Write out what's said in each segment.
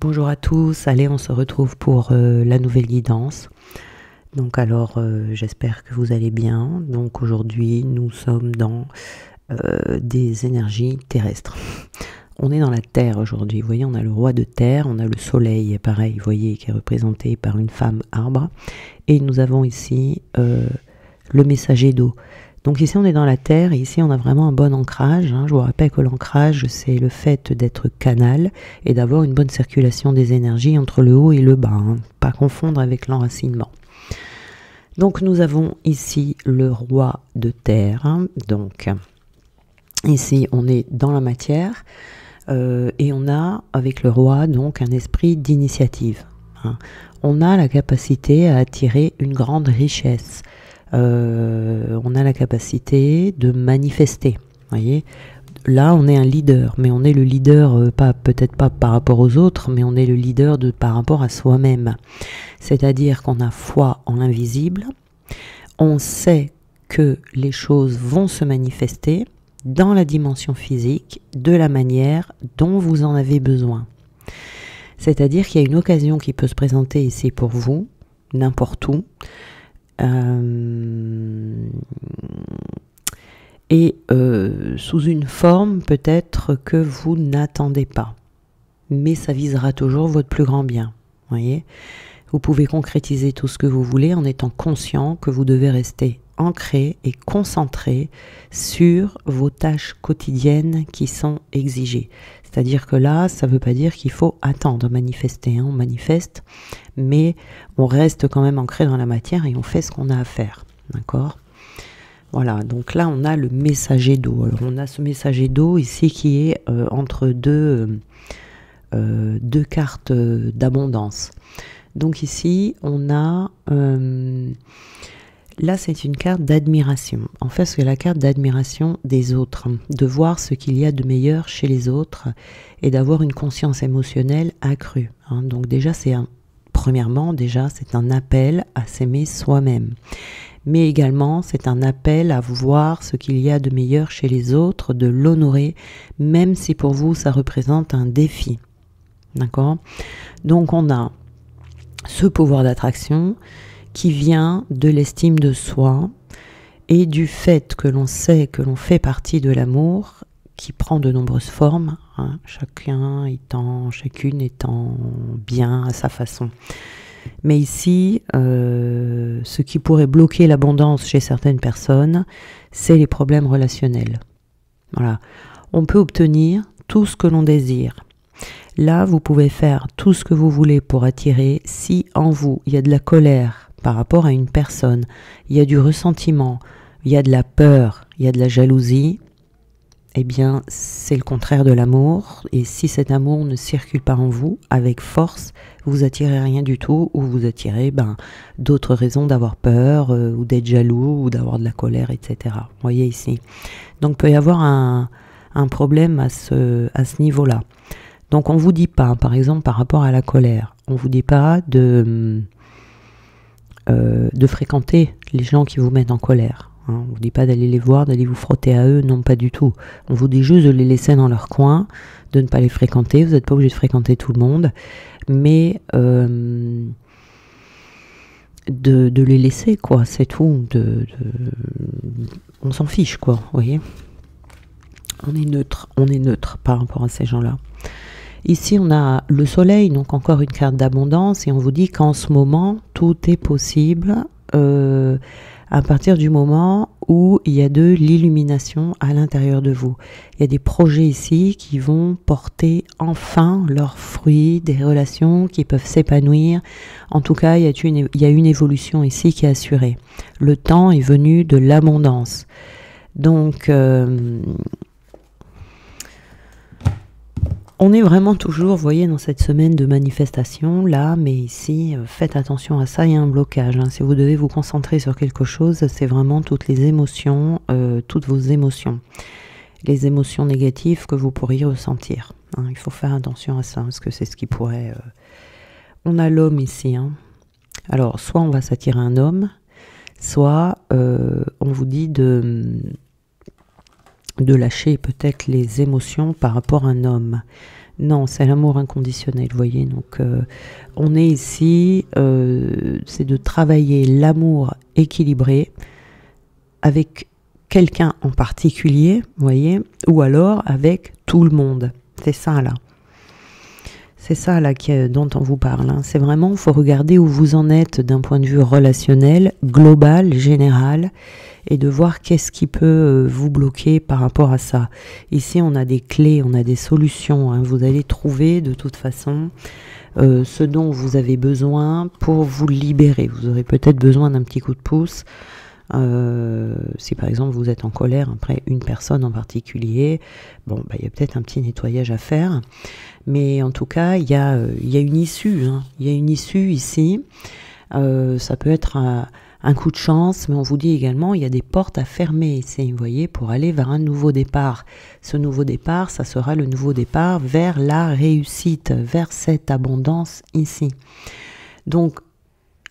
Bonjour à tous, allez on se retrouve pour la nouvelle guidance. Donc alors j'espère que vous allez bien. Donc aujourd'hui nous sommes dans des énergies terrestres. On est dans la terre aujourd'hui, vous voyez on a le roi de terre, on a le soleil pareil, vous voyez qui est représenté par une femme arbre. Et nous avons ici le messager d'eau. Donc ici on est dans la terre et ici on a vraiment un bon ancrage. Je vous rappelle que l'ancrage c'est le fait d'être canal et d'avoir une bonne circulation des énergies entre le haut et le bas. Pas confondre avec l'enracinement. Donc nous avons ici le roi de terre. Donc ici on est dans la matière et on a avec le roi donc un esprit d'initiative. On a la capacité à attirer une grande richesse. On a la capacité de manifester, voyez. Là on est un leader, mais on est le leader peut-être pas par rapport aux autres, mais on est le leader par rapport à soi-même. C'est-à-dire qu'on a foi en l'invisible, on sait que les choses vont se manifester dans la dimension physique de la manière dont vous en avez besoin. C'est-à-dire qu'il y a une occasion qui peut se présenter ici pour vous, n'importe où, et sous une forme peut-être que vous n'attendez pas, mais ça visera toujours votre plus grand bien. Voyez, vous pouvez concrétiser tout ce que vous voulez en étant conscient que vous devez rester ancré et concentré sur vos tâches quotidiennes qui sont exigées. C'est-à-dire que là, ça ne veut pas dire qu'il faut attendre, manifester. On manifeste, mais on reste quand même ancré dans la matière et on fait ce qu'on a à faire. D'accord ? Voilà, donc là, on a le messager d'eau. Alors, on a ce messager d'eau ici qui est entre deux cartes d'abondance. Donc ici, on a... là, c'est une carte d'admiration. En fait, c'est la carte d'admiration des autres, de voir ce qu'il y a de meilleur chez les autres et d'avoir une conscience émotionnelle accrue. Donc déjà, premièrement, c'est un appel à s'aimer soi-même. Mais également, c'est un appel à voir ce qu'il y a de meilleur chez les autres, de l'honorer, même si pour vous, ça représente un défi. D'accord ? Donc, on a ce pouvoir d'attraction qui vient de l'estime de soi et du fait que l'on sait que l'on fait partie de l'amour qui prend de nombreuses formes, chacune étant bien à sa façon. Mais ici, ce qui pourrait bloquer l'abondance chez certaines personnes, c'est les problèmes relationnels. Voilà. On peut obtenir tout ce que l'on désire. Là, vous pouvez faire tout ce que vous voulez pour attirer. Si en vous, il y a de la colère par rapport à une personne, il y a du ressentiment, il y a de la peur, il y a de la jalousie, eh bien, c'est le contraire de l'amour. Et si cet amour ne circule pas en vous, avec force, vous attirez rien du tout, ou vous attirez d'autres raisons d'avoir peur, ou d'être jaloux, ou d'avoir de la colère, etc. Vous voyez ici. Donc, il peut y avoir un problème à ce niveau-là. Donc, on ne vous dit pas, par exemple, par rapport à la colère, on ne vous dit pas de fréquenter les gens qui vous mettent en colère. On ne vous dit pas d'aller les voir, d'aller vous frotter à eux, non pas du tout. On vous dit juste de les laisser dans leur coin, de ne pas les fréquenter. Vous n'êtes pas obligé de fréquenter tout le monde, mais de les laisser, quoi, c'est tout. On s'en fiche, quoi, vous voyez. On est neutre par rapport à ces gens-là. Ici, on a le soleil, donc encore une carte d'abondance, et on vous dit qu'en ce moment, tout est possible à partir du moment où il y a de l'illumination à l'intérieur de vous. Il y a des projets ici qui vont porter enfin leurs fruits, des relations qui peuvent s'épanouir. En tout cas, il y a une évolution ici qui est assurée. Le temps est venu de l'abondance. Donc... on est vraiment toujours, vous voyez, dans cette semaine de manifestation, là, mais ici, faites attention à ça, il y a un blocage. Si vous devez vous concentrer sur quelque chose, c'est vraiment toutes les émotions, toutes vos émotions. Les émotions négatives que vous pourriez ressentir. Il faut faire attention à ça, parce que c'est ce qui pourrait... On a l'homme ici. Alors, soit on va s'attirer un homme, soit on vous dit de lâcher peut-être les émotions par rapport à un homme. Non, c'est l'amour inconditionnel, vous voyez. Donc, on est ici, c'est de travailler l'amour équilibré avec quelqu'un en particulier, vous voyez, ou alors avec tout le monde. C'est ça là. C'est ça là dont on vous parle. Hein. C'est vraiment, il faut regarder où vous en êtes d'un point de vue relationnel, global, général, et de voir qu'est-ce qui peut vous bloquer par rapport à ça. Ici, on a des clés, on a des solutions. Hein. Vous allez trouver de toute façon ce dont vous avez besoin pour vous libérer. Vous aurez peut-être besoin d'un petit coup de pouce. Si par exemple vous êtes en colère après une personne en particulier, bon, bah, y a peut-être un petit nettoyage à faire. Mais en tout cas, il y a une issue. Hein. Il y a une issue ici. Ça peut être un coup de chance, mais on vous dit également, il y a des portes à fermer ici, vous voyez, pour aller vers un nouveau départ. Ce nouveau départ, ça sera le nouveau départ vers la réussite, vers cette abondance ici. Donc,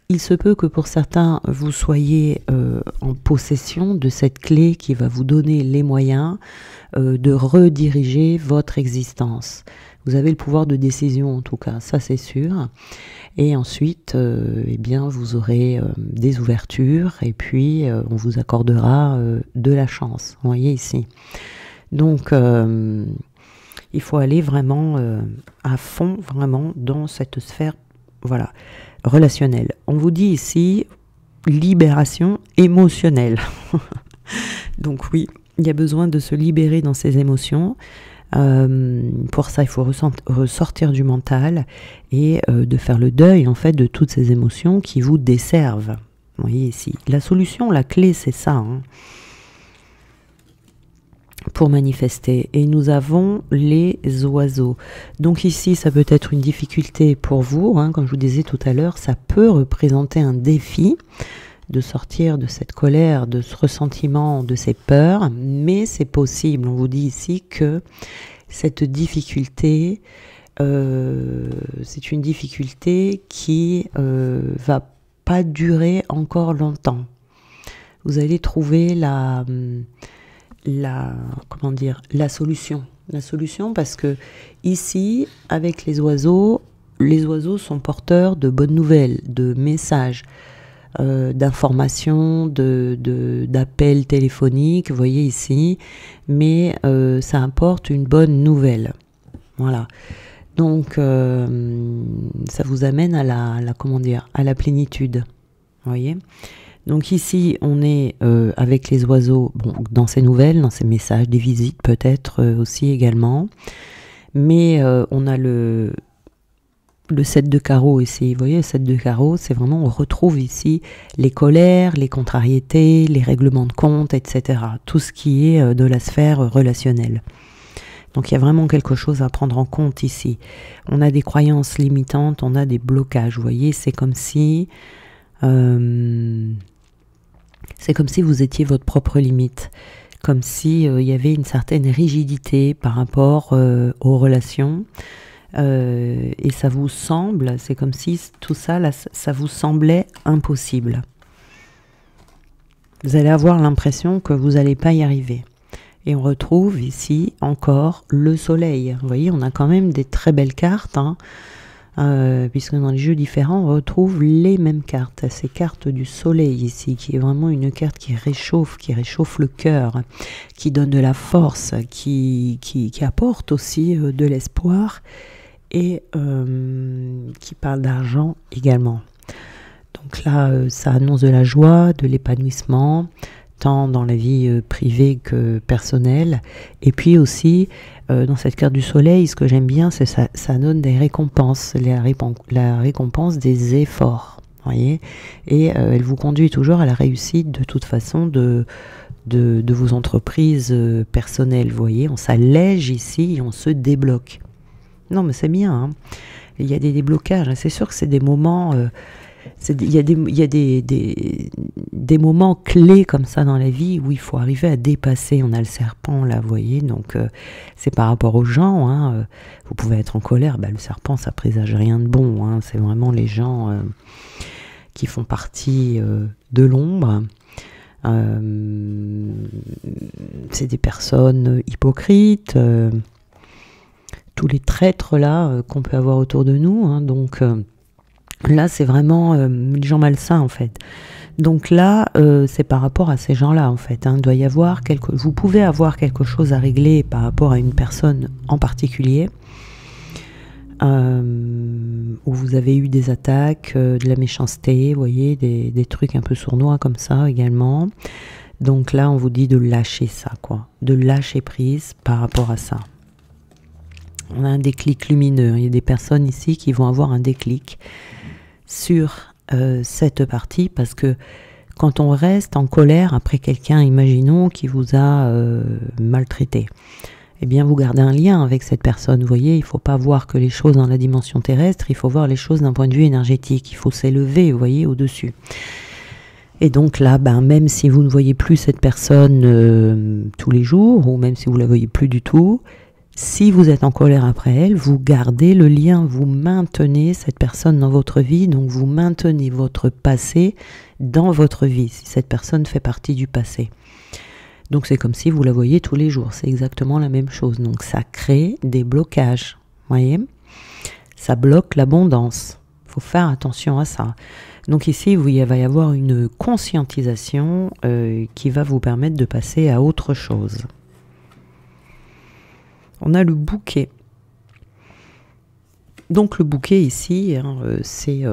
il se peut que pour certains, vous soyez en possession de cette clé qui va vous donner les moyens de rediriger votre existence. Vous avez le pouvoir de décision en tout cas, ça c'est sûr. Et ensuite, eh bien, vous aurez des ouvertures et puis on vous accordera de la chance. Vous voyez ici. Donc, il faut aller vraiment à fond, vraiment dans cette sphère, voilà, relationnelle. On vous dit ici libération émotionnelle. Donc oui, il y a besoin de se libérer dans ses émotions. Pour ça, il faut ressortir du mental et de faire le deuil en fait de toutes ces émotions qui vous desservent. Vous voyez ici. La solution, la clé, c'est ça. Hein, pour manifester. Et nous avons les oiseaux. Donc ici, ça peut être une difficulté pour vous. Hein, comme je vous disais tout à l'heure, ça peut représenter un défi de sortir de cette colère, de ce ressentiment, de ces peurs, mais c'est possible. On vous dit ici que cette difficulté, c'est une difficulté qui va pas durer encore longtemps. Vous allez trouver comment dire, la solution. La solution parce que ici, avec les oiseaux sont porteurs de bonnes nouvelles, de messages, d'informations, d'appels téléphoniques, vous voyez ici, mais ça apporte une bonne nouvelle. Voilà. Donc, ça vous amène à à la plénitude. Vous voyez ? Donc ici, on est avec les oiseaux, bon, dans ces nouvelles, dans ces messages, des visites peut-être aussi également. Mais on a le 7 de carreau ici, vous voyez, le 7 de carreau, c'est vraiment, on retrouve ici les colères, les contrariétés, les règlements de compte, etc. Tout ce qui est de la sphère relationnelle. Donc il y a vraiment quelque chose à prendre en compte ici. On a des croyances limitantes, on a des blocages, vous voyez, c'est comme si vous étiez votre propre limite. Comme si il y avait une certaine rigidité par rapport aux relations. Et ça vous semble, c'est comme si tout ça, là, ça vous semblait impossible. Vous allez avoir l'impression que vous n'allez pas y arriver. Et on retrouve ici encore le soleil. Vous voyez, on a quand même des très belles cartes, hein, puisque dans les jeux différents, on retrouve les mêmes cartes. Ces cartes du soleil ici, qui est vraiment une carte qui réchauffe le cœur, qui donne de la force, qui apporte aussi de l'espoir, et qui parle d'argent également. Donc là, ça annonce de la joie, de l'épanouissement, tant dans la vie privée que personnelle. Et puis aussi, dans cette carte du soleil, ce que j'aime bien, c'est ça donne des récompenses, la récompense des efforts. Voyez, et elle vous conduit toujours à la réussite de toute façon de vos entreprises personnelles. Vous voyez, on s'allège ici et on se débloque. Non, mais c'est bien. Hein. Il y a des déblocages. C'est sûr que c'est des moments. Il y a des moments clés comme ça dans la vie où il faut arriver à dépasser. On a le serpent là, vous voyez. Donc c'est par rapport aux gens. Hein. Vous pouvez être en colère. Bah, le serpent, ça présage rien de bon. Hein. C'est vraiment les gens qui font partie de l'ombre. C'est des personnes hypocrites. tous les traîtres là qu'on peut avoir autour de nous, hein. Donc là c'est vraiment les gens malsains en fait. Donc là c'est par rapport à ces gens-là en fait, hein. Doit y avoir vous pouvez avoir quelque chose à régler par rapport à une personne en particulier, où vous avez eu des attaques, de la méchanceté, vous voyez, des trucs un peu sournois comme ça également. Donc là on vous dit de lâcher ça, quoi, de lâcher prise par rapport à ça. On a un déclic lumineux. Il y a des personnes ici qui vont avoir un déclic sur cette partie, parce que quand on reste en colère après quelqu'un, imaginons, qui vous a maltraité, eh bien vous gardez un lien avec cette personne. Vous voyez, il ne faut pas voir que les choses dans la dimension terrestre, il faut voir les choses d'un point de vue énergétique. Il faut s'élever, vous voyez, au-dessus. Et donc là, même si vous ne voyez plus cette personne tous les jours, ou même si vous ne la voyez plus du tout, si vous êtes en colère après elle, vous gardez le lien, vous maintenez cette personne dans votre vie, donc vous maintenez votre passé dans votre vie, si cette personne fait partie du passé. Donc c'est comme si vous la voyez tous les jours, c'est exactement la même chose. Donc ça crée des blocages, vous voyez, ça bloque l'abondance, il faut faire attention à ça. Donc ici, il va y avoir une conscientisation qui va vous permettre de passer à autre chose. On a le bouquet. Donc le bouquet ici, hein, c'est...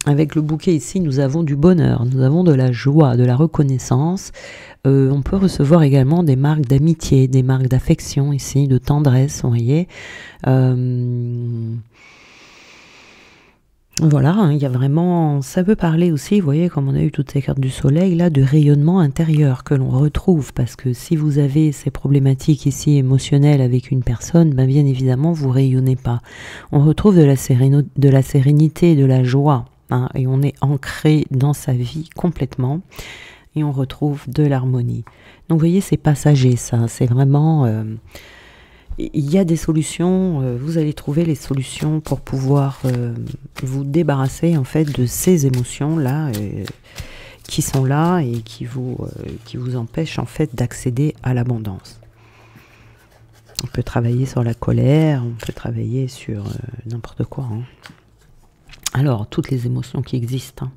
avec le bouquet ici, nous avons du bonheur, nous avons de la joie, de la reconnaissance. On peut recevoir également des marques d'amitié, des marques d'affection ici, de tendresse, vous voyez. Voilà, hein, il y a vraiment, ça peut parler aussi, vous voyez, comme on a eu toutes ces cartes du soleil, là, de rayonnement intérieur que l'on retrouve, parce que si vous avez ces problématiques ici émotionnelles avec une personne, bien évidemment, vous rayonnez pas. On retrouve de la sérénité, de la joie, hein, et on est ancré dans sa vie complètement, et on retrouve de l'harmonie. Donc, vous voyez, c'est passager, ça, c'est vraiment... il y a des solutions, vous allez trouver les solutions pour pouvoir vous débarrasser en fait de ces émotions-là qui sont là et qui vous empêchent en fait d'accéder à l'abondance. On peut travailler sur la colère, on peut travailler sur n'importe quoi, hein. Alors, toutes les émotions qui existent, hein.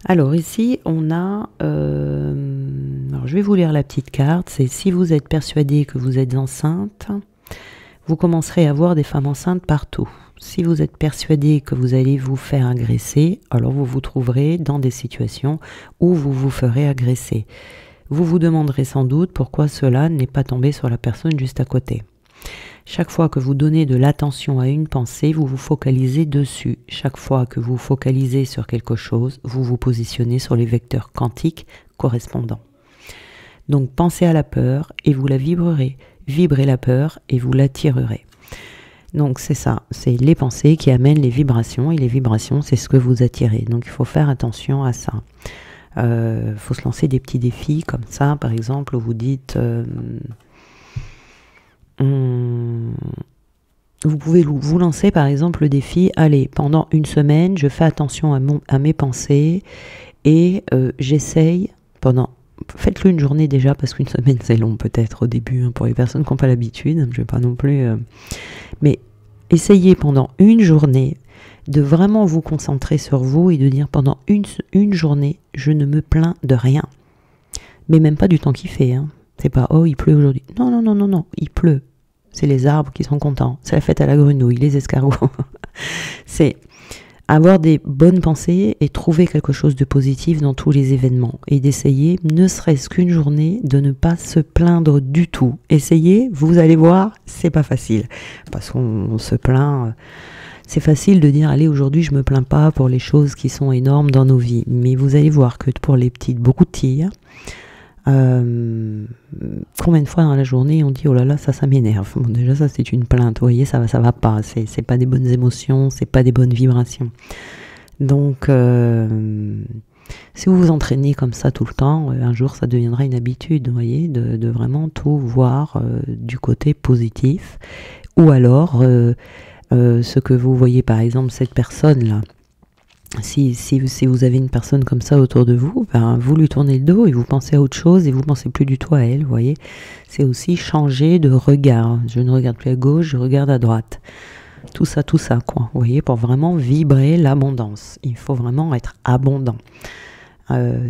Alors ici, on a... alors je vais vous lire la petite carte. C'est si vous êtes persuadé que vous êtes enceinte, vous commencerez à voir des femmes enceintes partout. Si vous êtes persuadé que vous allez vous faire agresser, alors vous vous trouverez dans des situations où vous vous ferez agresser. Vous vous demanderez sans doute pourquoi cela n'est pas tombé sur la personne juste à côté. Chaque fois que vous donnez de l'attention à une pensée, vous vous focalisez dessus. Chaque fois que vous focalisez sur quelque chose, vous vous positionnez sur les vecteurs quantiques correspondants. Donc pensez à la peur et vous la vibrerez. Vibrez la peur et vous l'attirerez. Donc c'est ça, c'est les pensées qui amènent les vibrations, et les vibrations c'est ce que vous attirez. Donc il faut faire attention à ça. Faut se lancer des petits défis comme ça, par exemple, où vous dites... vous pouvez vous lancer par exemple le défi, allez, pendant une semaine, je fais attention à mes pensées et j'essaye pendant... Faites-le une journée déjà, parce qu'une semaine c'est long peut-être au début, hein, pour les personnes qui n'ont pas l'habitude, je ne vais pas non plus... mais essayez pendant une journée de vraiment vous concentrer sur vous et de dire pendant une journée, je ne me plains de rien. Mais même pas du temps qu'il fait, hein. C'est pas, oh il pleut aujourd'hui. Non, non, non, non, non, il pleut. C'est les arbres qui sont contents. C'est la fête à la grenouille, les escargots. C'est avoir des bonnes pensées et trouver quelque chose de positif dans tous les événements. Et d'essayer, ne serait-ce qu'une journée, de ne pas se plaindre du tout. Essayez, vous allez voir, c'est pas facile. Parce qu'on se plaint... C'est facile de dire, allez, aujourd'hui, je me plains pas pour les choses qui sont énormes dans nos vies. Mais vous allez voir que pour les petites beaucoup de tirs, combien de fois dans la journée on dit oh là là ça m'énerve. Bon, déjà ça c'est une plainte, vous voyez, ça va pas, c'est pas des bonnes émotions, c'est pas des bonnes vibrations. Donc si vous vous entraînez comme ça tout le temps, un jour ça deviendra une habitude, vous voyez, de vraiment tout voir du côté positif. Ou alors ce que vous voyez par exemple cette personne là Si vous avez une personne comme ça autour de vous, ben, vous lui tournez le dos et vous pensez à autre chose et vous pensez plus du tout à elle, vous voyez. C'est aussi changer de regard. Je ne regarde plus à gauche, je regarde à droite. Tout ça, quoi. Vous voyez, pour vraiment vibrer l'abondance. Il faut vraiment être abondant.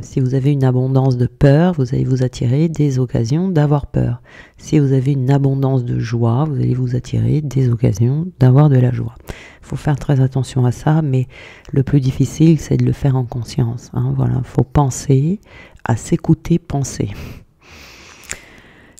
Si vous avez une abondance de peur, vous allez vous attirer des occasions d'avoir peur. Si vous avez une abondance de joie, vous allez vous attirer des occasions d'avoir de la joie. Il faut faire très attention à ça, mais le plus difficile, c'est de le faire en conscience. Voilà, il faut penser, à s'écouter penser.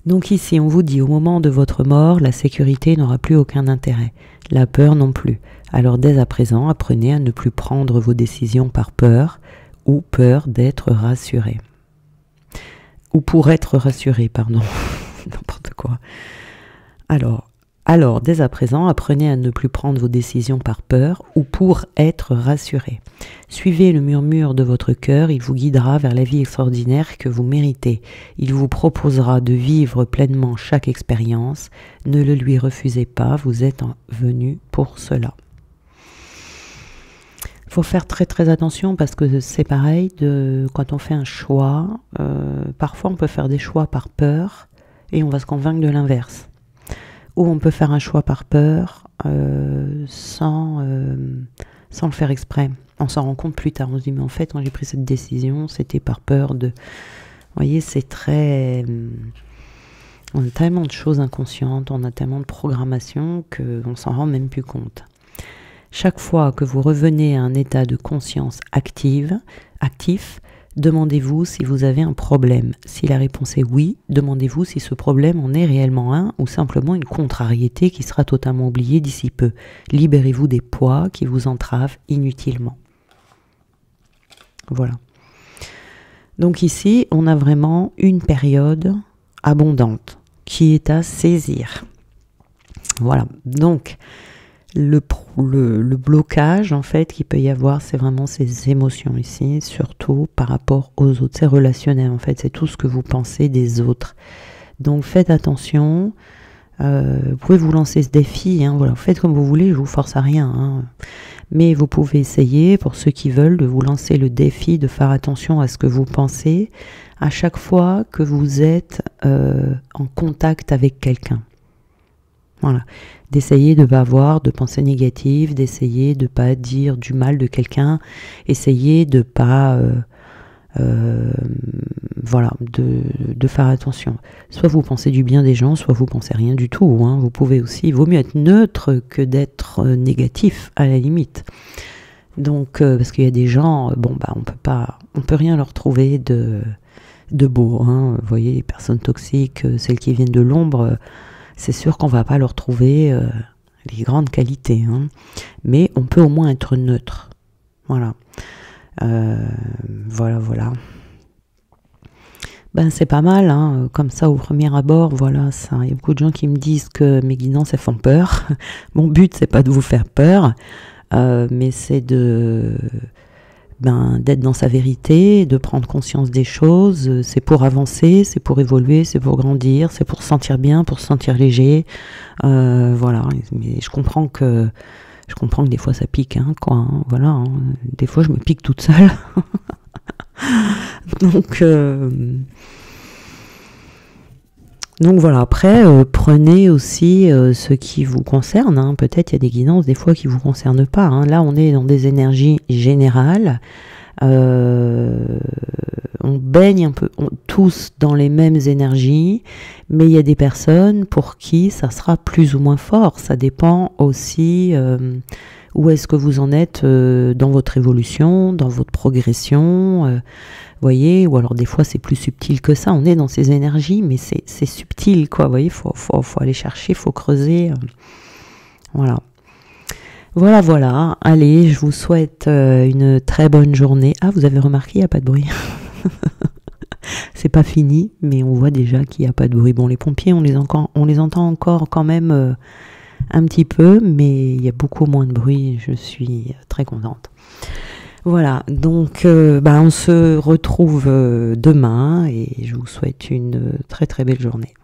Donc ici, on vous dit, au moment de votre mort, la sécurité n'aura plus aucun intérêt, la peur non plus. Alors dès à présent, apprenez à ne plus prendre vos décisions par peur, ou peur d'être rassuré. Ou pour être rassuré, pardon. N'importe quoi. Alors, dès à présent, apprenez à ne plus prendre vos décisions par peur ou pour être rassuré. Suivez le murmure de votre cœur, il vous guidera vers la vie extraordinaire que vous méritez. Il vous proposera de vivre pleinement chaque expérience. Ne le lui refusez pas, vous êtes venu pour cela. Il faut faire très très attention parce que c'est pareil, quand on fait un choix, parfois on peut faire des choix par peur et on va se convaincre de l'inverse. Ou on peut faire un choix par peur sans le faire exprès. On s'en rend compte plus tard, on se dit mais en fait quand j'ai pris cette décision c'était par peur de... Vous voyez, c'est très... On a tellement de choses inconscientes, on a tellement de programmation qu'on s'en rend même plus compte. Chaque fois que vous revenez à un état de conscience actif, demandez-vous si vous avez un problème. Si la réponse est oui, demandez-vous si ce problème en est réellement un ou simplement une contrariété qui sera totalement oubliée d'ici peu. Libérez-vous des poids qui vous entravent inutilement. Voilà. Donc ici, on a vraiment une période abondante qui est à saisir. Voilà. Donc, le blocage en fait qu'il peut y avoir, c'est vraiment ces émotions ici, surtout par rapport aux autres. C'est relationnel en fait, c'est tout ce que vous pensez des autres. Donc faites attention, vous pouvez vous lancer ce défi, voilà, faites comme vous voulez, je vous force à rien, mais vous pouvez essayer, pour ceux qui veulent, de vous lancer le défi de faire attention à ce que vous pensez à chaque fois que vous êtes en contact avec quelqu'un. Voilà, d'essayer de ne pas avoir de pensées négatives, d'essayer de ne pas dire du mal de quelqu'un, essayer de ne pas, voilà, de faire attention. Soit vous pensez du bien des gens, soit vous pensez rien du tout. Vous pouvez aussi, il vaut mieux être neutre que d'être négatif à la limite. Donc, parce qu'il y a des gens, on peut rien leur trouver de beau. Vous voyez, les personnes toxiques, celles qui viennent de l'ombre. C'est sûr qu'on ne va pas leur trouver les grandes qualités, mais on peut au moins être neutre. Voilà. Voilà. Ben, c'est pas mal, comme ça au premier abord, voilà, ça. Il y a beaucoup de gens qui me disent que mes guidances, elles font peur. Mon but, c'est pas de vous faire peur, mais c'est d'être dans sa vérité, de prendre conscience des choses. C'est pour avancer, c'est pour évoluer, c'est pour grandir, c'est pour se sentir bien, pour se sentir léger. Voilà, mais je comprends que des fois ça pique, voilà, des fois je me pique toute seule. Donc voilà, après, prenez aussi ce qui vous concerne. Peut-être il y a des guidances des fois qui ne vous concernent pas. Là, on est dans des énergies générales. On baigne un peu tous dans les mêmes énergies, mais il y a des personnes pour qui ça sera plus ou moins fort. Ça dépend aussi où est-ce que vous en êtes dans votre évolution, dans votre progression. Voyez, ou alors des fois c'est plus subtil que ça, on est dans ces énergies, mais c'est subtil, quoi, vous voyez, faut aller chercher, faut creuser, voilà. Voilà, allez, je vous souhaite une très bonne journée. Ah, vous avez remarqué, il n'y a pas de bruit. C'est pas fini, mais on voit déjà qu'il n'y a pas de bruit. Bon, les pompiers, on les entend encore quand même un petit peu, mais il y a beaucoup moins de bruit, je suis très contente. Voilà, donc on se retrouve demain et je vous souhaite une très très belle journée.